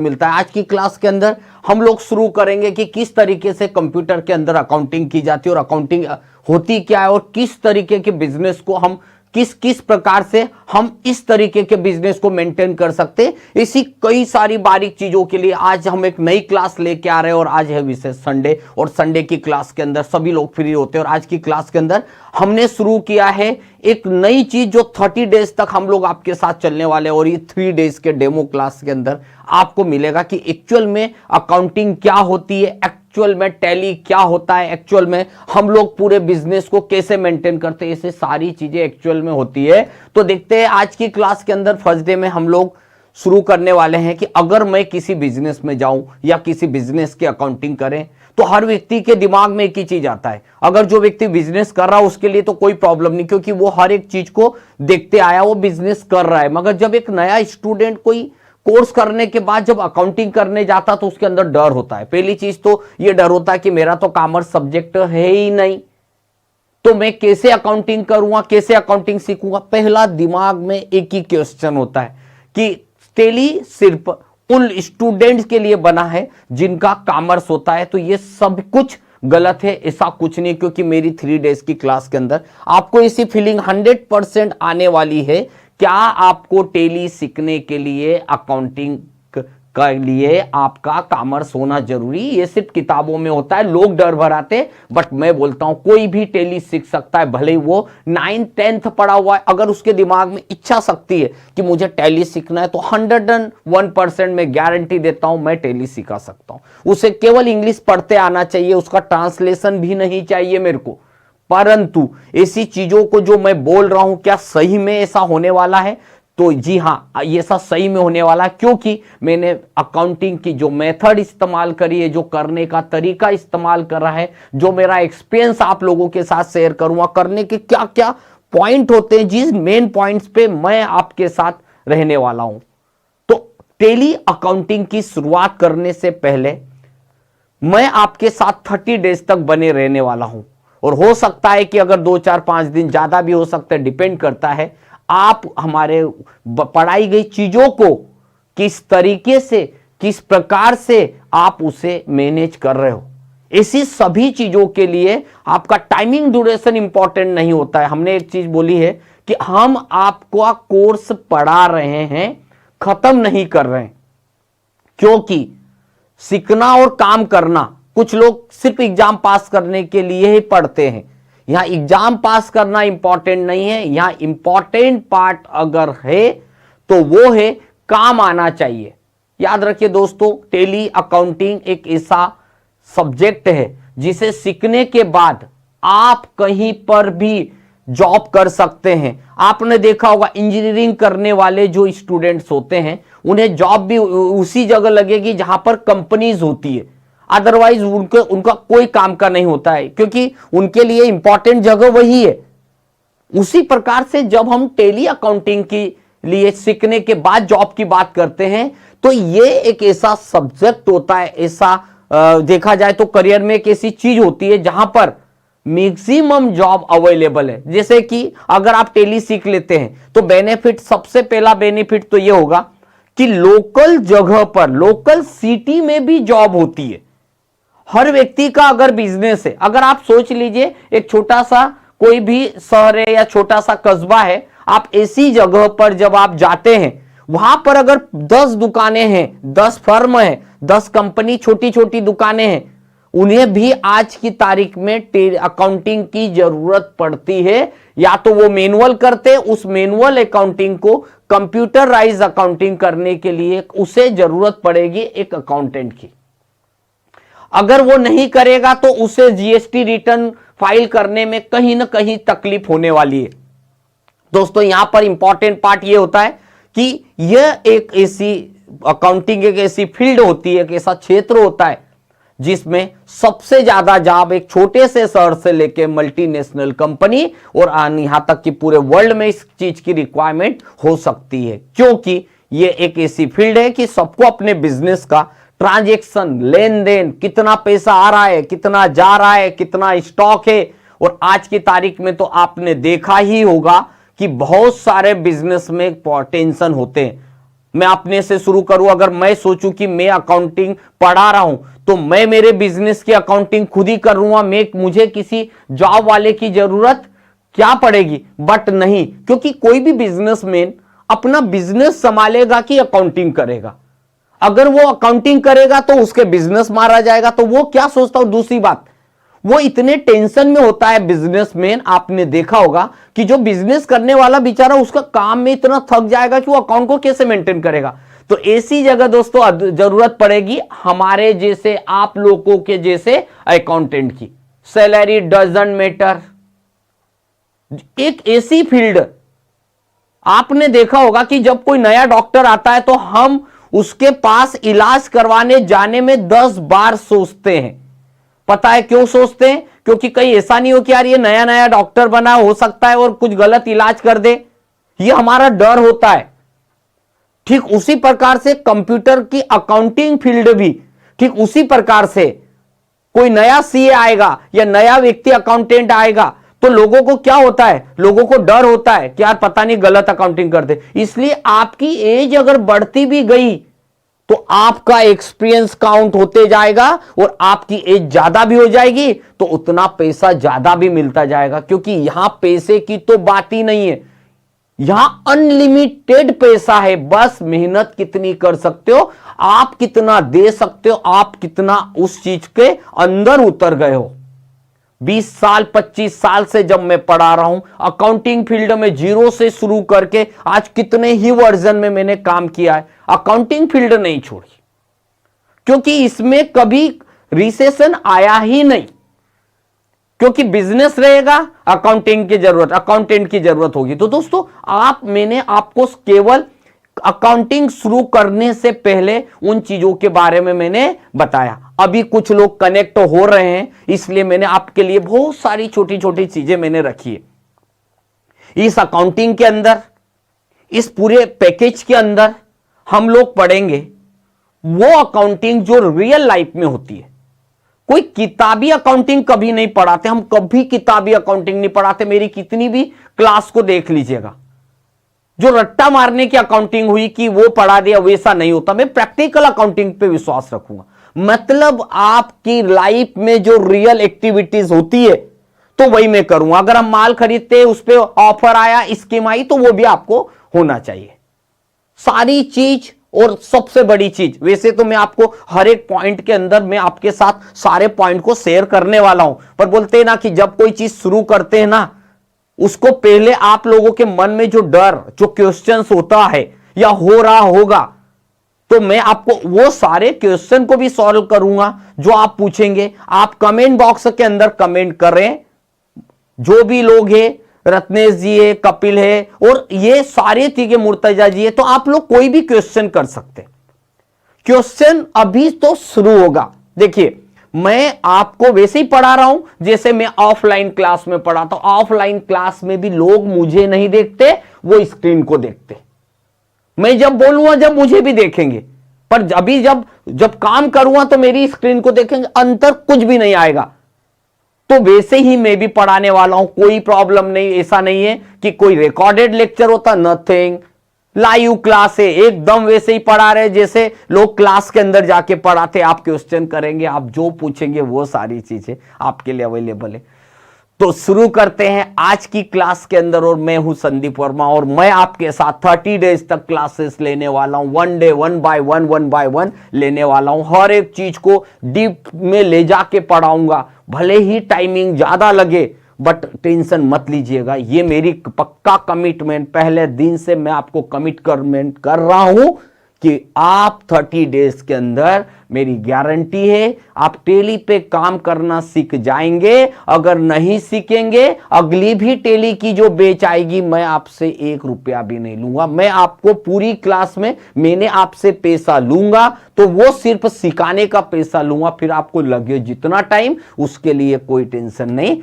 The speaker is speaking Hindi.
मिलता है। आज की क्लास के अंदर हम लोग शुरू करेंगे कि किस तरीके से कंप्यूटर के अंदर अकाउंटिंग की जाती है और अकाउंटिंग होती क्या है और किस तरीके के बिजनेस को हम किस किस प्रकार से हम इस तरीके के बिजनेस को मेंटेन कर सकते हैं। इसी कई सारी बारीक चीजों के लिए आज हम एक नई क्लास लेके आ रहे हैं और आज है विशेष संडे और संडे की क्लास के अंदर सभी लोग फ्री होते हैं और आज की क्लास के अंदर हमने शुरू किया है एक नई चीज जो 30 डेज तक हम लोग आपके साथ चलने वाले हैं और ये 3 डेज के डेमो क्लास के अंदर आपको मिलेगा कि एक्चुअल में अकाउंटिंग क्या होती है, एक्चुअल में टैली क्या होता है, एक्चुअल में हम लोग पूरे बिजनेस को कैसे मेंटेन करते हैं, ऐसे सारी चीजें एक्चुअल में होती है। तो देखते हैं आज की क्लास के अंदर फर्स्ट डे में हम लोग शुरू करने वाले हैं कि अगर मैं किसी बिजनेस में जाऊं या किसी बिजनेस की अकाउंटिंग करें तो हर व्यक्ति के दिमाग में एक ही चीज आता है। अगर जो व्यक्ति बिजनेस कर रहा है उसके लिए तो कोई प्रॉब्लम नहीं क्योंकि वो हर एक चीज को देखते आया, वो बिजनेस कर रहा है। मगर जब एक नया स्टूडेंट कोई कोर्स करने के बाद जब अकाउंटिंग करने जाता तो उसके अंदर डर होता है। पहली चीज तो ये डर होता है कि मेरा तो कॉमर्स सब्जेक्ट है ही नहीं, तो मैं कैसे अकाउंटिंग करूंगा, कैसे अकाउंटिंग सीखूंगा। पहला दिमाग में एक ही क्वेश्चन होता है कि टैली सिर्फ उन स्टूडेंट्स के लिए बना है जिनका कॉमर्स होता है। तो ये सब कुछ गलत है, ऐसा कुछ नहीं, क्योंकि मेरी 3 डेज की क्लास के अंदर आपको ऐसी फीलिंग 100% आने वाली है। क्या आपको टैली सीखने के लिए, अकाउंटिंग के लिए आपका कॉमर्स होना जरूरी? ये सिर्फ किताबों में होता है, लोग डर भराते, बट मैं बोलता हूं कोई भी टैली सीख सकता है, भले ही वो 9th 10th पढ़ा हुआ है। अगर उसके दिमाग में इच्छा शक्ति है कि मुझे टैली सीखना है तो 101% मैं गारंटी देता हूं मैं टैली सिखा सकता हूं। उसे केवल इंग्लिश पढ़ते आना चाहिए, उसका ट्रांसलेशन भी नहीं चाहिए मेरे को। परंतु ऐसी चीजों को जो मैं बोल रहा हूं क्या सही में ऐसा होने वाला है? तो जी हां, ये सब सही में होने वाला है, क्योंकि मैंने अकाउंटिंग की जो मेथड इस्तेमाल करी है, जो करने का तरीका इस्तेमाल कर रहा है, जो मेरा एक्सपीरियंस आप लोगों के साथ शेयर करूंगा, करने के क्या क्या पॉइंट होते हैं, जिस मेन पॉइंट्स पे मैं आपके साथ रहने वाला हूं। तो टैली अकाउंटिंग की शुरुआत करने से पहले मैं आपके साथ 30 डेज तक बने रहने वाला हूं और हो सकता है कि अगर 2 4 5 दिन ज्यादा भी हो सकता है, डिपेंड करता है आप हमारे पढ़ाई गई चीजों को किस तरीके से, किस प्रकार से आप उसे मैनेज कर रहे हो। ऐसी सभी चीजों के लिए आपका टाइमिंग ड्यूरेशन इंपॉर्टेंट नहीं होता है। हमने एक चीज बोली है कि हम आपको कोर्स पढ़ा रहे हैं, खत्म नहीं कर रहे हैं, क्योंकि सीखना और काम करना, कुछ लोग सिर्फ एग्जाम पास करने के लिए ही पढ़ते हैं। यहां एग्जाम पास करना इंपॉर्टेंट नहीं है, यहां इंपॉर्टेंट पार्ट अगर है तो वो है काम आना चाहिए। याद रखिए दोस्तों, टैली अकाउंटिंग एक ऐसा सब्जेक्ट है जिसे सीखने के बाद आप कहीं पर भी जॉब कर सकते हैं। आपने देखा होगा इंजीनियरिंग करने वाले जो स्टूडेंट्स होते हैं उन्हें जॉब भी उसी जगह लगेगी जहां पर कंपनीज होती है, अदरवाइज उनका कोई काम का नहीं होता है, क्योंकि उनके लिए इंपॉर्टेंट जगह वही है। उसी प्रकार से जब हम टैली अकाउंटिंग के लिए सीखने के बाद जॉब की बात करते हैं तो ये एक ऐसा सब्जेक्ट होता है, ऐसा देखा जाए तो करियर में एक ऐसी चीज होती है जहां पर मैक्सिमम जॉब अवेलेबल है। जैसे कि अगर आप टैली सीख लेते हैं तो बेनिफिट, सबसे पहला बेनिफिट तो यह होगा कि लोकल जगह पर, लोकल सिटी में भी जॉब होती है। हर व्यक्ति का अगर बिजनेस है, अगर आप सोच लीजिए एक छोटा सा कोई भी शहर है या छोटा सा कस्बा है, आप ऐसी जगह पर जब आप जाते हैं वहां पर अगर 10 दुकानें हैं, 10 फर्म है, 10 कंपनी, छोटी छोटी दुकानें हैं, उन्हें भी आज की तारीख में अकाउंटिंग की जरूरत पड़ती है। या तो वो मैनुअल करते, उस मैनुअल अकाउंटिंग को कंप्यूटराइज अकाउंटिंग करने के लिए उसे जरूरत पड़ेगी एक अकाउंटेंट की। अगर वो नहीं करेगा तो उसे जीएसटी रिटर्न फाइल करने में कहीं ना कहीं तकलीफ होने वाली है। दोस्तों यहां पर इंपॉर्टेंट पार्ट ये होता है कि यह एक ऐसी अकाउंटिंग एक ऐसी फील्ड होती है, एक ऐसा क्षेत्र होता है जिसमें सबसे ज्यादा जॉब एक छोटे से शहर से लेकर मल्टीनेशनल कंपनी और यहां तक कि पूरे वर्ल्ड में इस चीज की रिक्वायरमेंट हो सकती है, क्योंकि यह एक ऐसी फील्ड है कि सबको अपने बिजनेस का ट्रांजैक्शन, लेन देन, कितना पैसा आ रहा है, कितना जा रहा है, कितना स्टॉक है। और आज की तारीख में तो आपने देखा ही होगा कि बहुत सारे बिजनेस में टेंशन होते हैं। मैं अपने से शुरू करूं, अगर मैं सोचूं कि मैं अकाउंटिंग पढ़ा रहा हूं तो मैं मेरे बिजनेस की अकाउंटिंग खुद ही करूंगा, मुझे किसी जॉब वाले की जरूरत क्या पड़ेगी। बट नहीं, क्योंकि कोई भी बिजनेसमैन अपना बिजनेस संभालेगा कि अकाउंटिंग करेगा। अगर वो अकाउंटिंग करेगा तो उसके बिजनेस मारा जाएगा, तो वो क्या सोचता हूं, दूसरी बात, वो इतने टेंशन में होता है बिजनेसमैन। आपने देखा होगा कि जो बिजनेस करने वाला बेचारा उसका काम में इतना थक जाएगा कि वो अकाउंट को कैसे मेंटेन करेगा। तो ऐसी जगह दोस्तों जरूरत पड़ेगी हमारे जैसे, आप लोगों के जैसे अकाउंटेंट की। सैलरी डजंट मैटर, एक ऐसी फील्ड, आपने देखा होगा कि जब कोई नया डॉक्टर आता है तो हम उसके पास इलाज करवाने जाने में 10 बार सोचते हैं। पता है क्यों सोचते हैं? क्योंकि कहीं ऐसा नहीं हो कि यार ये नया नया डॉक्टर बना, हो सकता है और कुछ गलत इलाज कर दे, ये हमारा डर होता है। ठीक उसी प्रकार से कंप्यूटर की अकाउंटिंग फील्ड भी ठीक उसी प्रकार से, कोई नया सीए आएगा या नया व्यक्ति अकाउंटेंट आएगा तो लोगों को क्या होता है, लोगों को डर होता है कि यार पता नहीं गलत अकाउंटिंग कर दे। इसलिए आपकी एज अगर बढ़ती भी गई तो आपका एक्सपीरियंस काउंट होते जाएगा और आपकी एज ज्यादा भी हो जाएगी तो उतना पैसा ज्यादा भी मिलता जाएगा। क्योंकि यहां पैसे की तो बात ही नहीं है, यहां अनलिमिटेड पैसा है। बस मेहनत कितनी कर सकते हो, आप कितना दे सकते हो, आप कितना उस चीज के अंदर उतर गए हो। 20 साल 25 साल से जब मैं पढ़ा रहा हूं अकाउंटिंग फील्ड में, जीरो से शुरू करके आज कितने ही वर्जन में मैंने काम किया है, अकाउंटिंग फील्ड नहीं छोड़ी, क्योंकि इसमें कभी रिसेशन आया ही नहीं। क्योंकि बिजनेस रहेगा, अकाउंटिंग की जरूरत, अकाउंटेंट की जरूरत होगी। तो दोस्तों मैंने आपको केवल अकाउंटिंग शुरू करने से पहले उन चीजों के बारे में मैंने बताया। अभी कुछ लोग कनेक्ट हो रहे हैं, इसलिए मैंने आपके लिए बहुत सारी छोटी छोटी चीजें मैंने रखी है। इस अकाउंटिंग के अंदर, इस पूरे पैकेज के अंदर हम लोग पढ़ेंगे वो अकाउंटिंग जो रियल लाइफ में होती है। कोई किताबी अकाउंटिंग कभी नहीं पढ़ाते, हम कभी किताबी अकाउंटिंग नहीं पढ़ाते। मेरी कितनी भी क्लास को देख लीजिएगा, जो रट्टा मारने की अकाउंटिंग हुई कि वो पढ़ा दिया, वैसा नहीं होता। मैं प्रैक्टिकल अकाउंटिंग पे विश्वास रखूंगा। मतलब आपकी लाइफ में जो रियल एक्टिविटीज होती है तो वही मैं करूंगा। अगर हम माल खरीदते, उस पर ऑफर आया, स्कीम आई, तो वो भी आपको होना चाहिए। सारी चीज, और सबसे बड़ी चीज, वैसे तो मैं आपको हर एक पॉइंट के अंदर मैं आपके साथ सारे पॉइंट को शेयर करने वाला हूं, पर बोलते हैं ना कि जब कोई चीज शुरू करते हैं ना, उसको पहले आप लोगों के मन में जो डर, जो क्वेश्चंस होता है या हो रहा होगा, तो मैं आपको वो सारे क्वेश्चन को भी सॉल्व करूंगा जो आप पूछेंगे। आप कमेंट बॉक्स के अंदर कमेंट करें, जो भी लोग हैं, रत्नेश जी है, कपिल है, और ये सारे चीजें, मुर्तजा जी है, तो आप लोग कोई भी क्वेश्चन कर सकते। क्वेश्चन अभी तो शुरू होगा। देखिए मैं आपको वैसे ही पढ़ा रहा हूं जैसे मैं ऑफलाइन क्लास में पढ़ाता हूं। ऑफलाइन क्लास में भी लोग मुझे नहीं देखते, वो स्क्रीन को देखते। मैं जब बोलूंगा जब मुझे भी देखेंगे, पर अभी जब काम करूंगा तो मेरी स्क्रीन को देखेंगे, अंतर कुछ भी नहीं आएगा। तो वैसे ही मैं भी पढ़ाने वाला हूं, कोई प्रॉब्लम नहीं। ऐसा नहीं है कि कोई रिकॉर्डेड लेक्चर होता, नथिंग, लाइव क्लास है, एकदम वैसे ही पढ़ा रहे जैसे लोग क्लास के अंदर जाके पढ़ाते। आप क्वेश्चन करेंगे, आप जो पूछेंगे वो सारी चीजें आपके लिए अवेलेबल है। तो शुरू करते हैं आज की क्लास के अंदर। और मैं हूं संदीप वर्मा, और मैं आपके साथ 30 डेज तक क्लासेस लेने वाला हूं। 1 डे 1 बाय 1 लेने वाला हूं। हर एक चीज को डीप में ले जाके पढ़ाऊंगा। भले ही टाइमिंग ज्यादा लगे, बट टेंशन मत लीजिएगा, ये मेरी पक्का कमिटमेंट, पहले दिन से मैं आपको कमिटमेंट कर रहा हूं कि आप 30 डेज के अंदर, मेरी गारंटी है, आप टेली पे काम करना सीख जाएंगे। अगर नहीं सीखेंगे, अगली भी टेली की जो बेच आएगी, मैं आपसे 1 रुपया भी नहीं लूंगा। मैं आपको पूरी क्लास में मैंने आपसे पैसा लूंगा तो वो सिर्फ सिखाने का पैसा लूंगा। फिर आपको लगे जितना टाइम, उसके लिए कोई टेंशन नहीं।